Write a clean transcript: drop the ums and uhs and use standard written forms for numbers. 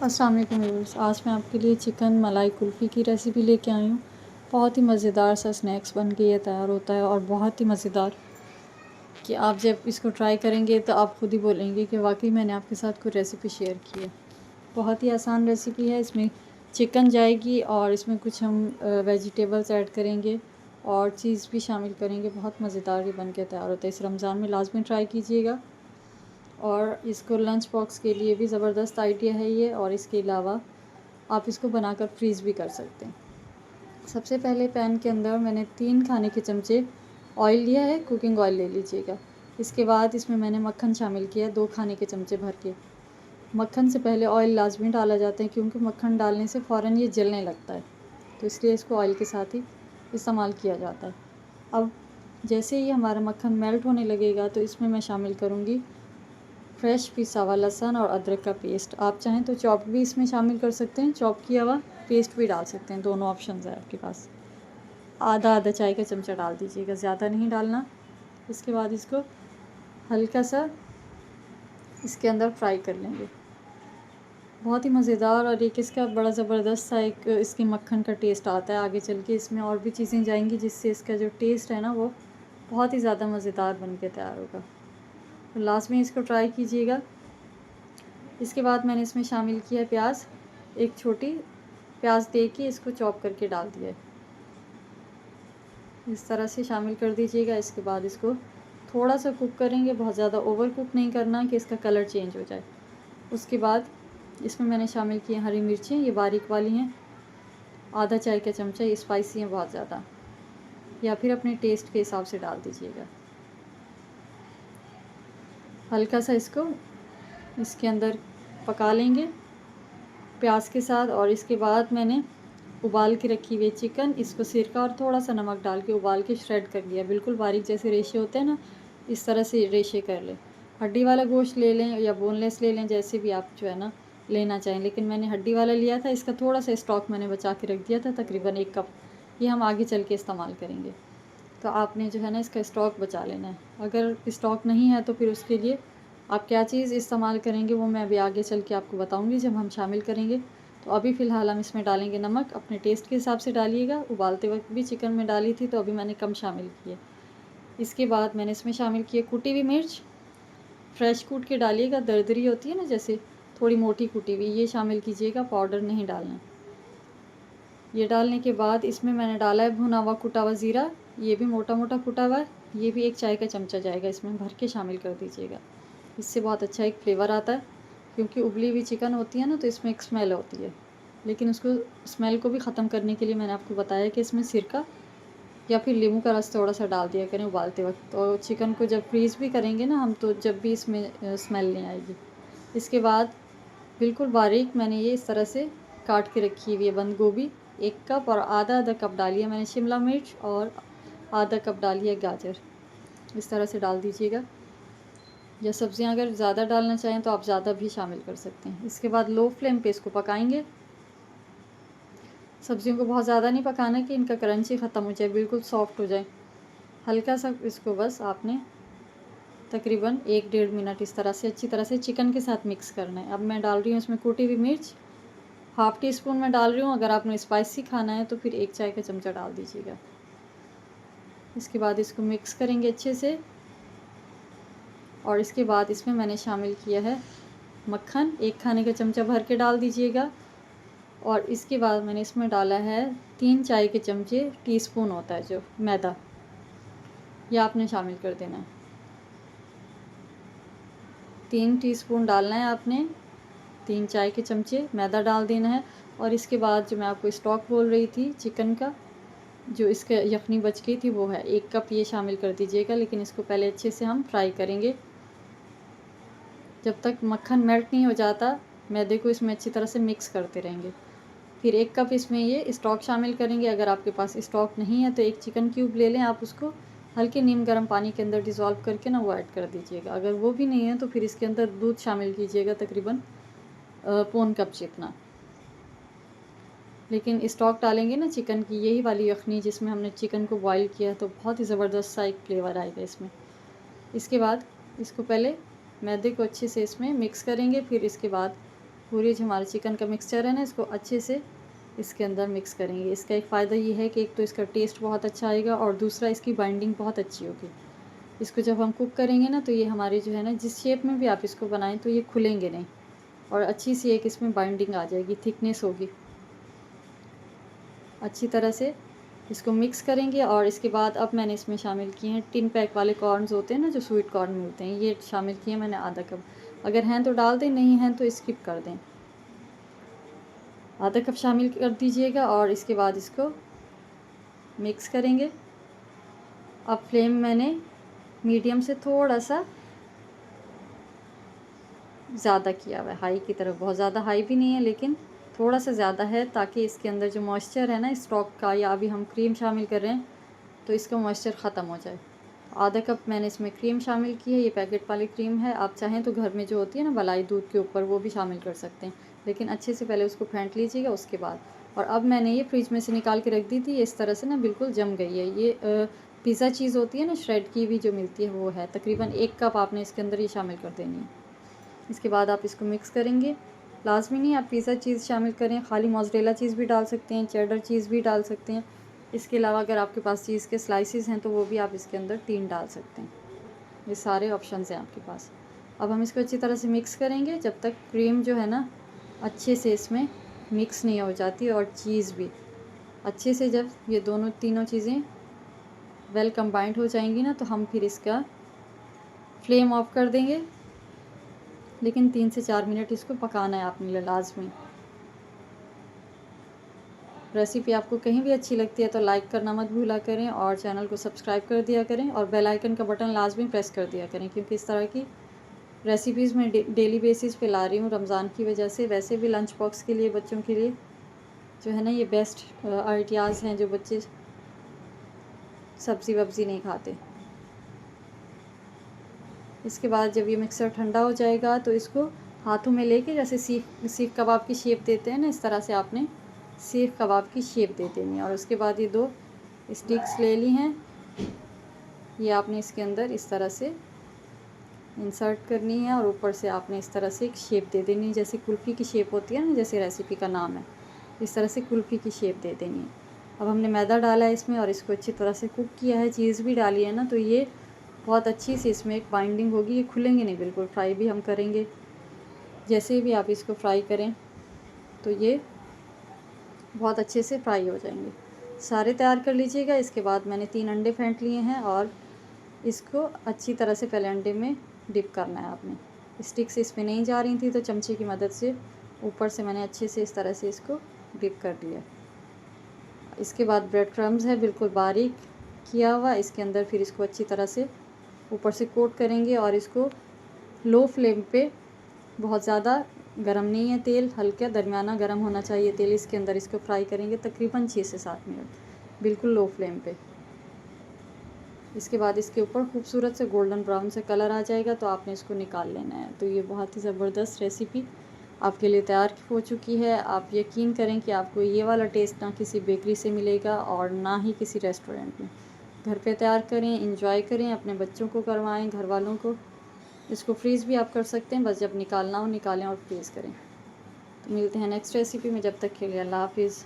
अस्सलाम वालेकुम व्यूअर्स। आज मैं आपके लिए चिकन मलाई कुल्फ़ी की रेसिपी लेके आई हूँ। बहुत ही मज़ेदार सा स्नैक्स बन के ये तैयार होता है और बहुत ही मज़ेदार कि आप जब इसको ट्राई करेंगे तो आप ख़ुद ही बोलेंगे कि वाकई मैंने आपके साथ कोई रेसिपी शेयर की है। बहुत ही आसान रेसिपी है। इसमें चिकन जाएगी और इसमें कुछ हम वेजिटेबल्स ऐड करेंगे और चीज़ भी शामिल करेंगे। बहुत मज़ेदार ये बन के तैयार होता है। इस रमज़ान में लाजमी ट्राई कीजिएगा और इसको लंच बॉक्स के लिए भी ज़बरदस्त आइडिया है ये। और इसके अलावा आप इसको बनाकर फ्रीज़ भी कर सकते हैं। सबसे पहले पैन के अंदर मैंने 3 खाने के चमचे ऑयल लिया है। कुकिंग ऑयल ले लीजिएगा। इसके बाद इसमें मैंने मक्खन शामिल किया है 2 खाने के चमचे भर के। मक्खन से पहले ऑयल लाजमी डाला जाता है क्योंकि मक्खन डालने से फ़ौरन ये जलने लगता है, तो इसलिए इसको ऑयल के साथ ही इस्तेमाल किया जाता है। अब जैसे ही हमारा मक्खन मेल्ट होने लगेगा तो इसमें मैं शामिल करूँगी फ्रेश पिसा हुआ लहसुन और अदरक का पेस्ट। आप चाहें तो चॉप भी इसमें शामिल कर सकते हैं, चॉप किया हुआ पेस्ट भी डाल सकते हैं, दोनों ऑप्शंस है आपके पास। आधा आधा चाय का चमचा डाल दीजिएगा, ज़्यादा नहीं डालना। इसके बाद इसको हल्का सा इसके अंदर फ्राई कर लेंगे। बहुत ही मज़ेदार और एक इसका बड़ा ज़बरदस्त सा एक इसकी मक्खन का टेस्ट आता है। आगे चल के इसमें और भी चीज़ें जाएंगी जिससे इसका जो टेस्ट है ना वो बहुत ही ज़्यादा मज़ेदार बन के तैयार होगा। तो लास्ट में इसको ट्राई कीजिएगा। इसके बाद मैंने इसमें शामिल किया है प्याज। एक छोटी प्याज दे के इसको चॉप करके डाल दिया है। इस तरह से शामिल कर दीजिएगा। इसके बाद इसको थोड़ा सा कुक करेंगे, बहुत ज़्यादा ओवर कुक नहीं करना कि इसका कलर चेंज हो जाए। उसके बाद इसमें मैंने शामिल किए हरी मिर्चें, ये बारीक वाली हैं, आधा चाय का चमचा। ये स्पाइसी हैं बहुत ज़्यादा, या फिर अपने टेस्ट के हिसाब से डाल दीजिएगा। हल्का सा इसको इसके अंदर पका लेंगे प्याज के साथ। और इसके बाद मैंने उबाल के रखी हुई चिकन, इसको सिरका और थोड़ा सा नमक डाल के उबाल के श्रेड कर लिया। बिल्कुल बारीक जैसे रेशे होते हैं ना, इस तरह से रेशे कर लें। हड्डी वाला गोश्त ले लें या बोनलेस ले लें, जैसे भी आप जो है ना लेना चाहें, लेकिन मैंने हड्डी वाला लिया था। इसका थोड़ा सा स्टॉक मैंने बचा के रख दिया था, तकरीबन 1 कप। ये हम आगे चल के इस्तेमाल करेंगे, तो आपने जो है ना इसका स्टॉक बचा लेना है। अगर स्टॉक नहीं है तो फिर उसके लिए आप क्या चीज़ इस्तेमाल करेंगे वो मैं अभी आगे चल के आपको बताऊंगी जब हम शामिल करेंगे। तो अभी फ़िलहाल हम इसमें डालेंगे नमक। अपने टेस्ट के हिसाब से डालिएगा। उबालते वक्त भी चिकन में डाली थी तो अभी मैंने कम शामिल किए। इसके बाद मैंने इसमें शामिल किए कुटी हुई मिर्च। फ्रेश कूट के डालिएगा, दरदरी होती है ना जैसे, थोड़ी मोटी कुटी हुई, ये शामिल कीजिएगा, पाउडर नहीं डालना। ये डालने के बाद इसमें मैंने डाला है भुना हुआ कुटा हुआ ज़ीरा। ये भी मोटा मोटा कुटा हुआ है। ये भी 1 चाय का चमचा जाएगा, इसमें भर के शामिल कर दीजिएगा। इससे बहुत अच्छा एक फ्लेवर आता है, क्योंकि उबली हुई चिकन होती है ना तो इसमें एक स्मेल होती है। लेकिन उसको स्मेल को भी ख़त्म करने के लिए मैंने आपको बताया कि इसमें सिरका या फिर नींबू का रस थोड़ा सा डाल दिया करें उबालते वक्त। तो चिकन को जब फ्रीज़ भी करेंगे ना हम, तो जब भी इसमें स्मेल नहीं आएगी। इसके बाद बिल्कुल बारीक मैंने ये इस तरह से काट के रखी हुई है बंद गोभी 1 कप, और आधा आधा कप डालिए मैंने शिमला मिर्च, और आधा कप डालिए गाजर। इस तरह से डाल दीजिएगा। या सब्ज़ियां अगर ज़्यादा डालना चाहें तो आप ज़्यादा भी शामिल कर सकते हैं। इसके बाद लो फ्लेम पे इसको पकाएंगे। सब्ज़ियों को बहुत ज़्यादा नहीं पकाना कि इनका क्रंची ख़त्म हो जाए, बिल्कुल सॉफ्ट हो जाए। हल्का सा इसको बस आपने तकरीबन 1-1.5 मिनट इस तरह से अच्छी तरह से चिकन के साथ मिक्स करना है। अब मैं डाल रही हूँ इसमें कुटी हुई मिर्च, हाफ़ टी स्पून में डाल रही हूँ। अगर आपने स्पाइसी खाना है तो फिर 1 चाय का चमचा डाल दीजिएगा। इसके बाद इसको मिक्स करेंगे अच्छे से। और इसके बाद इसमें मैंने शामिल किया है मक्खन, 1 खाने का चमचा भर के डाल दीजिएगा। और इसके बाद मैंने इसमें डाला है 3 चाय के चमचे, टीस्पून होता है जो मैदा, यह आपने शामिल कर देना है। 3 टीस्पून डालना है आपने, 3 चाय के चमचे मैदा डाल देना है। और इसके बाद जो मैं आपको स्टॉक बोल रही थी चिकन का, जो इसका यखनी बच गई थी, वो है 1 कप, ये शामिल कर दीजिएगा। लेकिन इसको पहले अच्छे से हम फ्राई करेंगे जब तक मक्खन मेल्ट नहीं हो जाता। मैदे को इसमें अच्छी तरह से मिक्स करते रहेंगे। फिर 1 कप इसमें ये स्टॉक शामिल करेंगे। अगर आपके पास स्टॉक नहीं है तो 1 चिकन क्यूब ले लें, आप उसको हल्के नीम गर्म पानी के अंदर डिज़ोल्व करके ना वो ऐड कर दीजिएगा। अगर वो भी नहीं है तो फिर इसके अंदर दूध शामिल कीजिएगा, तकरीबन पौन कप जितना। लेकिन स्टॉक डालेंगे ना चिकन की, यही वाली यखनी जिसमें हमने चिकन को बॉईल किया है, तो बहुत ही ज़बरदस्त सा एक फ्लेवर आएगा इसमें। इसके बाद इसको पहले मैदे को अच्छे से इसमें मिक्स करेंगे। फिर इसके बाद पूरी जो हमारा चिकन का मिक्सचर है ना, इसको अच्छे से इसके अंदर मिक्स करेंगे। इसका एक फ़ायदा ये है कि एक तो इसका टेस्ट बहुत अच्छा आएगा और दूसरा इसकी बाइंडिंग बहुत अच्छी होगी। इसको जब हम कुक करेंगे ना, तो ये हमारे जो है ना, जिस शेप में भी आप इसको बनाएं तो ये खुलेंगे नहीं और अच्छी सी एक इसमें बाइंडिंग आ जाएगी, थिकनेस होगी। अच्छी तरह से इसको मिक्स करेंगे और इसके बाद अब मैंने इसमें शामिल किए हैं टिन पैक वाले कॉर्नस होते हैं ना, जो स्वीट कॉर्न मिलते हैं, ये शामिल किए मैंने आधा कप। अगर हैं तो डाल दें, नहीं हैं तो स्किप कर दें। आधा कप शामिल कर दीजिएगा और इसके बाद इसको मिक्स करेंगे। अब फ्लेम मैंने मीडियम से थोड़ा सा ज़्यादा किया हुआ है, हाई की तरफ। बहुत ज़्यादा हाई भी नहीं है लेकिन थोड़ा सा ज़्यादा है, ताकि इसके अंदर जो मॉइस्चर है ना स्टॉक का, या अभी हम क्रीम शामिल कर रहे हैं तो इसका मॉइस्चर ख़त्म हो जाए। आधा कप मैंने इसमें क्रीम शामिल की है, ये पैकेट वाली क्रीम है। आप चाहें तो घर में जो होती है ना मलाई दूध के ऊपर, वो भी शामिल कर सकते हैं, लेकिन अच्छे से पहले उसको फेंट लीजिएगा उसके बाद। और अब मैंने ये फ्रिज में से निकाल के रख दी थी, इस तरह से ना बिल्कुल जम गई है। ये पिज़्ज़ा चीज़ होती है ना, श्रेड की भी जो मिलती है वो है। तकरीबन 1 कप आपने इसके अंदर ये शामिल कर देनी है। इसके बाद आप इसको मिक्स करेंगे। लाजमी नहीं आप पिज़्ज़ा चीज़ शामिल करें, खाली मोज़रेला चीज़ भी डाल सकते हैं, चेडर चीज़ भी डाल सकते हैं। इसके अलावा अगर आपके पास चीज़ के स्लाइसेस हैं तो वो भी आप इसके अंदर 3 डाल सकते हैं। ये सारे ऑप्शंस हैं आपके पास। अब हम इसको अच्छी तरह से मिक्स करेंगे जब तक क्रीम जो है ना अच्छे से इसमें मिक्स नहीं हो जाती, और चीज़ भी अच्छे से, जब ये दोनों तीनों चीज़ें वेल कंबाइंड हो जाएंगी ना, तो हम फिर इसका फ्लेम ऑफ कर देंगे। लेकिन 3 से 4 मिनट इसको पकाना है आपने लाजमी। रेसिपी आपको कहीं भी अच्छी लगती है तो लाइक करना मत भूला करें और चैनल को सब्सक्राइब कर दिया करें और बेल आइकन का बटन लाजमी प्रेस कर दिया करें, क्योंकि इस तरह की रेसिपीज़ मैं डेली बेसिस पे ला रही हूँ रमज़ान की वजह से। वैसे भी लंच बॉक्स के लिए बच्चों के लिए जो है ना, ये बेस्ट आइडियाज़ हैं, जो बच्चे सब्ज़ी वब्ज़ी नहीं खाते। इसके बाद जब ये मिक्सर ठंडा हो जाएगा तो इसको हाथों में लेके, जैसे सीख कबाब की शेप देते हैं ना, इस तरह से आपने सीख कबाब की शेप दे देनी है। और उसके बाद ये 2 स्टिक्स ले ली हैं, ये आपने इसके अंदर इस तरह से इंसर्ट करनी है और ऊपर से आपने इस तरह से एक शेप दे देनी है, जैसे कुल्फ़ी की शेप होती है ना, जैसे रेसिपी का नाम है, इस तरह से कुल्फ़ी की शेप दे देनी है। अब हमने मैदा डाला है इसमें और इसको अच्छी तरह से कुक किया है, चीज़ भी डाली है ना, तो ये बहुत अच्छी सी इसमें एक बाइंडिंग होगी। ये खुलेंगे नहीं बिल्कुल। फ्राई भी हम करेंगे, जैसे भी आप इसको फ्राई करें तो ये बहुत अच्छे से फ्राई हो जाएंगे। सारे तैयार कर लीजिएगा। इसके बाद मैंने 3 अंडे फेंट लिए हैं और इसको अच्छी तरह से पहले अंडे में डिप करना है आपने। स्टिक से इसमें नहीं जा रही थी तो चमचे की मदद से ऊपर से मैंने अच्छे से इस तरह से इसको डिप कर दिया। इसके बाद ब्रेड क्रम्स है बिल्कुल बारीक किया हुआ, इसके अंदर फिर इसको अच्छी तरह से ऊपर से कोट करेंगे और इसको लो फ्लेम पे, बहुत ज़्यादा गरम नहीं है तेल, हल्का दरमियाना गरम होना चाहिए तेल, इसके अंदर इसको फ्राई करेंगे तकरीबन 6 से 7 मिनट बिल्कुल लो फ्लेम पे। इसके बाद इसके ऊपर खूबसूरत से गोल्डन ब्राउन से कलर आ जाएगा तो आपने इसको निकाल लेना है। तो ये बहुत ही ज़बरदस्त रेसिपी आपके लिए तैयार हो चुकी है। आप यकीन करें कि आपको ये वाला टेस्ट ना किसी बेकरी से मिलेगा और ना ही किसी रेस्टोरेंट में। घर पे तैयार करें, इंजॉय करें, अपने बच्चों को करवाएं, घर वालों को। इसको फ्रीज़ भी आप कर सकते हैं, बस जब निकालना हो निकालें और फ्रीज़ करें। तो मिलते हैं नेक्स्ट रेसिपी में, जब तक के लिए अल्लाह हाफिज़।